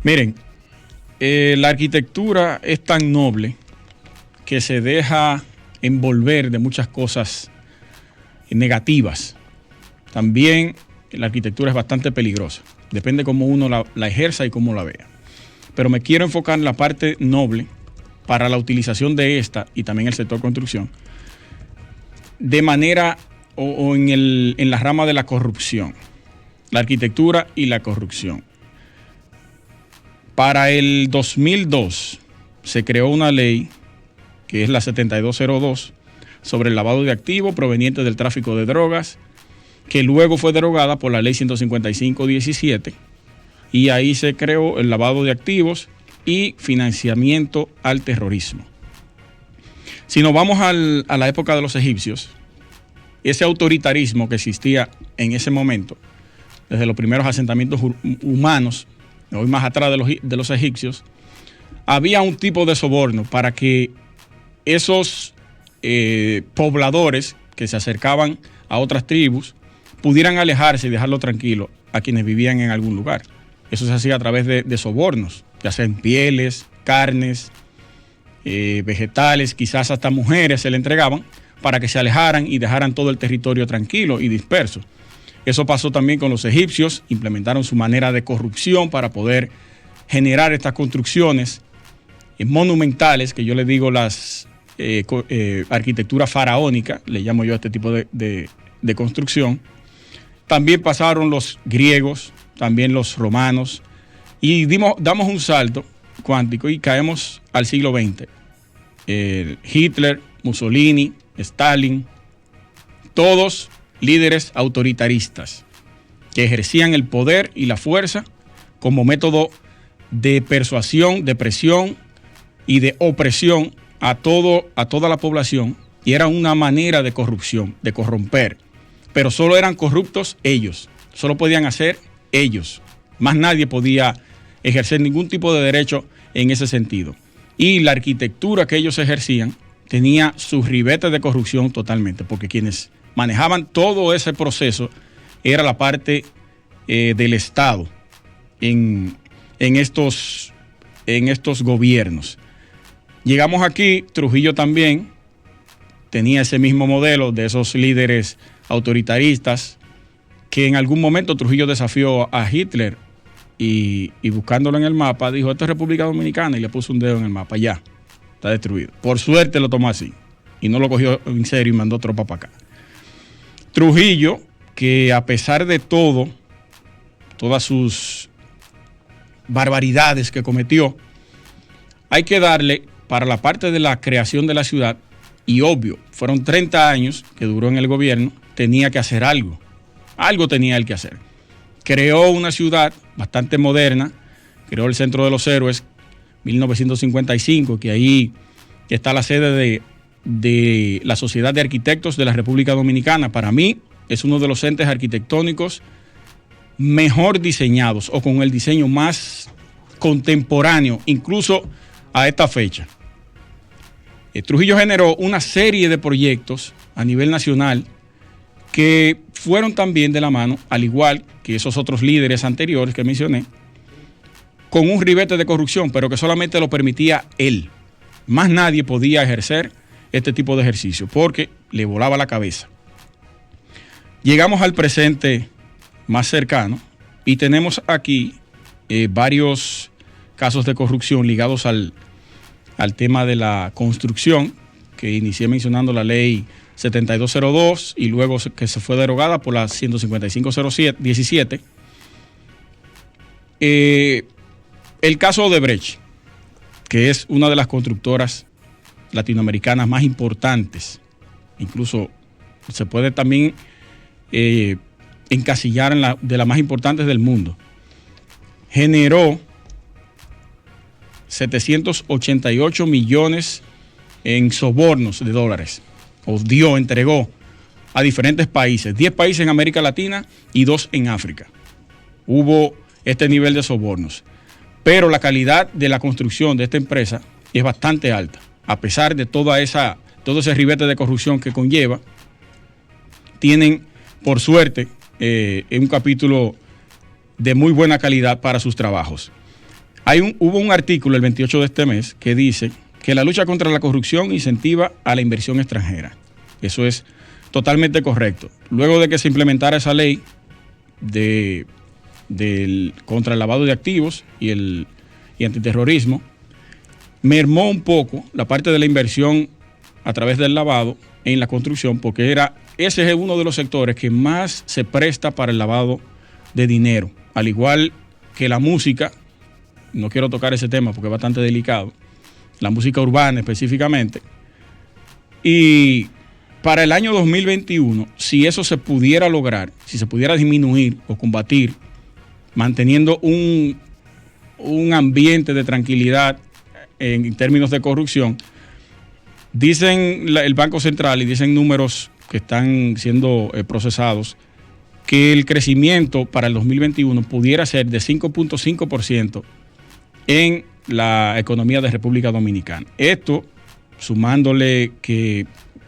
Miren, la arquitectura es tan noble que se deja envolver de muchas cosas negativas. También la arquitectura es bastante peligrosa. Depende cómo uno la ejerza y cómo la vea. Pero me quiero enfocar en la parte noble para la utilización de esta y también el sector construcción de manera o en la rama de la corrupción. La arquitectura y la corrupción. Para el 2002 se creó una ley que es la 7202 sobre el lavado de activos provenientes del tráfico de drogas, que luego fue derogada por la ley 155-17 y ahí se creó el lavado de activos y financiamiento al terrorismo. Si nos vamos a la época de los egipcios, ese autoritarismo que existía en ese momento, desde los primeros asentamientos humanos, hoy más atrás de los egipcios, había un tipo de soborno para que esos pobladores que se acercaban a otras tribus pudieran alejarse y dejarlo tranquilo a quienes vivían en algún lugar. Eso se hacía a través de sobornos, ya sean pieles, carnes, vegetales, quizás hasta mujeres se le entregaban para que se alejaran y dejaran todo el territorio tranquilo y disperso. Eso pasó también con los egipcios, implementaron su manera de corrupción para poder generar estas construcciones monumentales, que yo le digo las arquitectura faraónica, le llamo yo a este tipo de construcción. También pasaron los griegos, también los romanos, y damos un salto cuántico y caemos al siglo XX. Hitler, Mussolini, Stalin, todos líderes autoritaristas que ejercían el poder y la fuerza como método de persuasión, de presión y de opresión a toda la población, y era una manera de corrupción, de corromper. Pero solo eran corruptos ellos, solo podían hacer ellos. Más nadie podía ejercer ningún tipo de derecho en ese sentido. Y la arquitectura que ellos ejercían tenía sus ribetes de corrupción totalmente, porque quienes manejaban todo ese proceso era la parte del Estado en estos gobiernos. Llegamos aquí, Trujillo también tenía ese mismo modelo de esos líderes autoritaristas, que en algún momento Trujillo desafió a Hitler y buscándolo en el mapa dijo: esto es República Dominicana, y le puso un dedo en el mapa, ya, está destruido. Por suerte lo tomó así y no lo cogió en serio y mandó tropa para acá. Trujillo, que a pesar de todo, todas sus barbaridades que cometió, hay que darle para la parte de la creación de la ciudad, y obvio, fueron 30 años que duró en el gobierno, tenía que hacer algo. Algo tenía él que hacer. Creó una ciudad bastante moderna, creó el Centro de los Héroes, 1955, que ahí está la sede de la Sociedad de Arquitectos de la República Dominicana. Para mí es uno de los entes arquitectónicos mejor diseñados o con el diseño más contemporáneo, incluso a esta fecha. Trujillo generó una serie de proyectos a nivel nacional que fueron también de la mano, al igual que esos otros líderes anteriores que mencioné, con un ribete de corrupción, pero que solamente lo permitía él. Más nadie podía ejercer este tipo de ejercicio porque le volaba la cabeza. Llegamos al presente más cercano y tenemos aquí varios casos de corrupción ligados al tema de la construcción, que inicié mencionando la ley 7202 y luego que se fue derogada por la 155-17. El caso Odebrecht, que es una de las constructoras latinoamericanas más importantes, incluso se puede también encasillar de las más importantes del mundo, generó 788 millones en sobornos de dólares, entregó a diferentes países, 10 países en América Latina y 2 en África. Hubo este nivel de sobornos, pero la calidad de la construcción de esta empresa es bastante alta, a pesar de todo ese ribete de corrupción que conlleva. Tienen, por suerte, un capítulo de muy buena calidad para sus trabajos. Hubo un artículo el 28 de este mes que dice que la lucha contra la corrupción incentiva a la inversión extranjera. Eso es totalmente correcto. Luego de que se implementara esa ley contra el lavado de activos y antiterrorismo, mermó un poco la parte de la inversión a través del lavado en la construcción, porque ese es uno de los sectores que más se presta para el lavado de dinero, al igual que la música. No quiero tocar ese tema porque es bastante delicado, la música urbana específicamente. Y para el año 2021, si eso se pudiera lograr, si se pudiera disminuir o combatir, manteniendo un ambiente de tranquilidad en términos de corrupción, dicen el Banco Central y dicen números que están siendo procesados, que el crecimiento para el 2021 pudiera ser de 5.5% en la economía de República Dominicana. Esto, sumándole que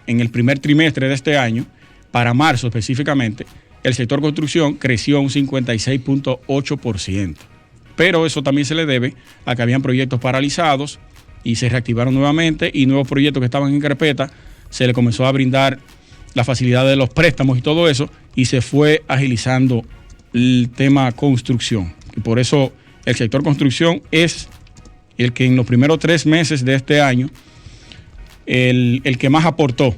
en el primer trimestre de este año, para marzo específicamente, el sector construcción creció un 56.8%. Pero eso también se le debe a que habían proyectos paralizados y se reactivaron nuevamente, y nuevos proyectos que estaban en carpeta se le comenzó a brindar la facilidad de los préstamos y todo eso, y se fue agilizando el tema construcción. Y por eso el sector construcción es el que en los primeros 3 meses de este año, el que más aportó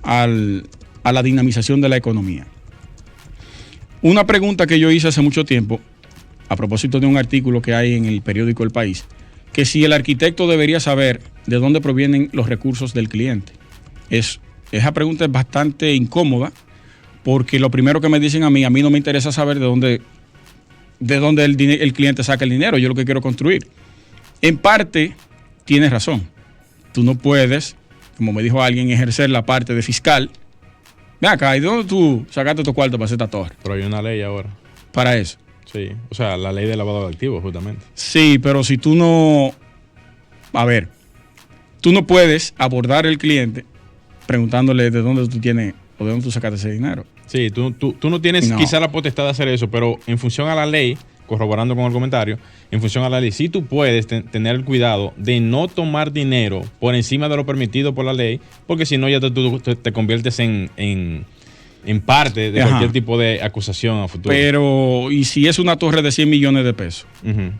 a la dinamización de la economía. Una pregunta que yo hice hace mucho tiempo, a propósito de un artículo que hay en el periódico El País, que si el arquitecto debería saber de dónde provienen los recursos del cliente. Esa pregunta es bastante incómoda, porque lo primero que me dicen a mí no me interesa saber de dónde el cliente saca el dinero. Yo lo que quiero construir. En parte, tienes razón. Tú no puedes, como me dijo alguien, ejercer la parte de fiscal. Ven acá, ¿y de dónde tú sacaste tu cuarto para hacer esta torre? Pero hay una ley ahora. Para eso. Sí, o sea, la ley de lavado de activos, justamente. Sí, pero si tú no... A ver, tú no puedes abordar al cliente preguntándole de dónde tú tienes o de dónde tú sacaste ese dinero. Sí, tú no tienes quizá la potestad de hacer eso, pero en función a la ley, corroborando con el comentario, en función a la ley, sí tú puedes tener el cuidado de no tomar dinero por encima de lo permitido por la ley, porque si no ya tú te conviertes en parte de cualquier tipo de acusación a futuro. Pero, ¿y si es una torre de 100 millones de pesos? Uh-huh.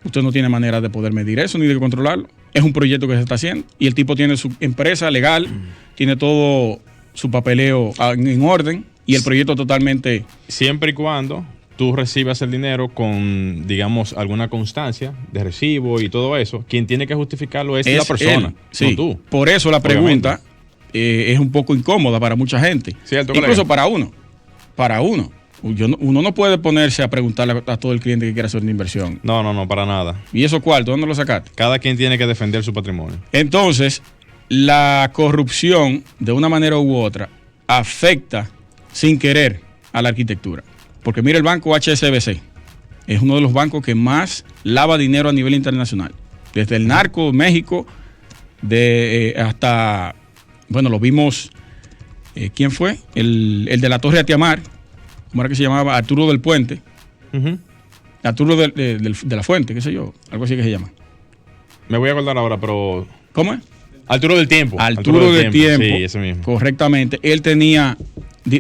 Usted no tiene manera de poder medir eso ni de controlarlo. Es un proyecto que se está haciendo y el tipo tiene su empresa legal, tiene todo su papeleo en orden y el proyecto totalmente... Siempre y cuando tú recibas el dinero con, digamos, alguna constancia de recibo y todo eso, quien tiene que justificarlo es la persona, él, sí. no tú. Por eso la pregunta es un poco incómoda para mucha gente. Cierto, incluso para uno. Uno no puede ponerse a preguntarle a todo el cliente que quiera hacer una inversión. No, para nada. ¿Y esos cuartos, dónde los sacaste? Cada quien tiene que defender su patrimonio. Entonces, la corrupción, de una manera u otra, afecta sin querer a la arquitectura. Porque mira, el banco HSBC es uno de los bancos que más lava dinero a nivel internacional. Desde el narco, México, hasta, bueno, lo vimos, ¿quién fue? El de la Torre Atiamar, ¿cómo era que se llamaba? Arturo del Puente. Uh-huh. Arturo de la Fuente, qué sé yo, algo así que se llama. Me voy a acordar ahora, pero... ¿Cómo es? Arturo del Tiempo. Arturo del Tiempo. Sí, ese mismo. Correctamente. Él tenía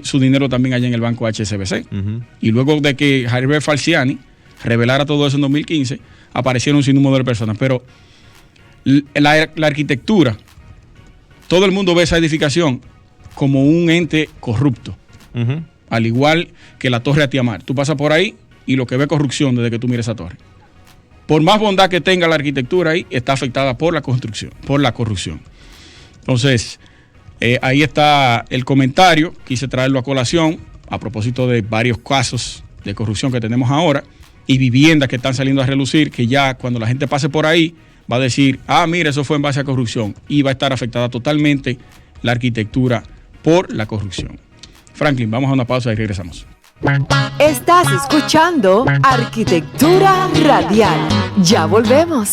su dinero también allá en el banco HSBC. Uh-huh. Y luego de que Javier Falciani revelara todo eso en 2015, aparecieron un sinnúmero de personas. Pero la arquitectura, todo el mundo ve esa edificación como un ente corrupto. Uh-huh. Al igual que la Torre Atiamar. Tú pasas por ahí y lo que ve es corrupción desde que tú mires esa torre. Por más bondad que tenga la arquitectura ahí, está afectada por la construcción, por la corrupción. Entonces, ahí está el comentario. Quise traerlo a colación a propósito de varios casos de corrupción que tenemos ahora y viviendas que están saliendo a relucir, que ya cuando la gente pase por ahí va a decir, mira, eso fue en base a corrupción, y va a estar afectada totalmente la arquitectura por la corrupción. Franklin, vamos a una pausa y regresamos. Estás escuchando Arquitectura Radial. Ya volvemos.